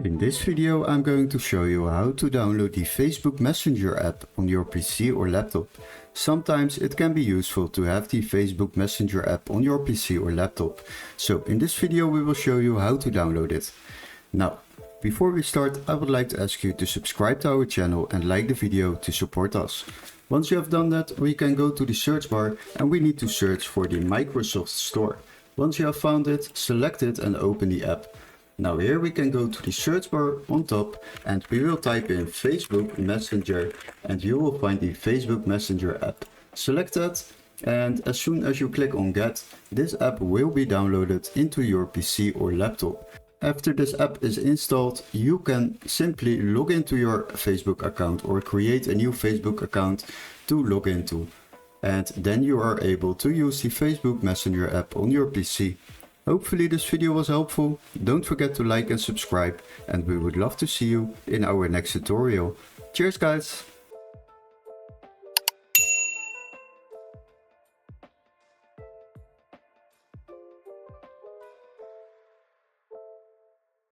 In this video I'm going to show you how to download the Facebook Messenger app on your PC or laptop. Sometimes it can be useful to have the Facebook Messenger app on your PC or laptop. So in this video we will show you how to download it. Now, before we start, I would like to ask you to subscribe to our channel and like the video to support us. Once you have done that, we can go to the search bar and we need to search for the Microsoft Store. Once you have found it, select it and open the app. Now here we can go to the search bar on top and we will type in Facebook Messenger and you will find the Facebook Messenger app. Select that and as soon as you click on Get, this app will be downloaded into your PC or laptop. After this app is installed, you can simply log into your Facebook account or create a new Facebook account to log into. And then you are able to use the Facebook Messenger app on your PC. Hopefully this video was helpful. Don't forget to like and subscribe, and we would love to see you in our next tutorial. Cheers guys!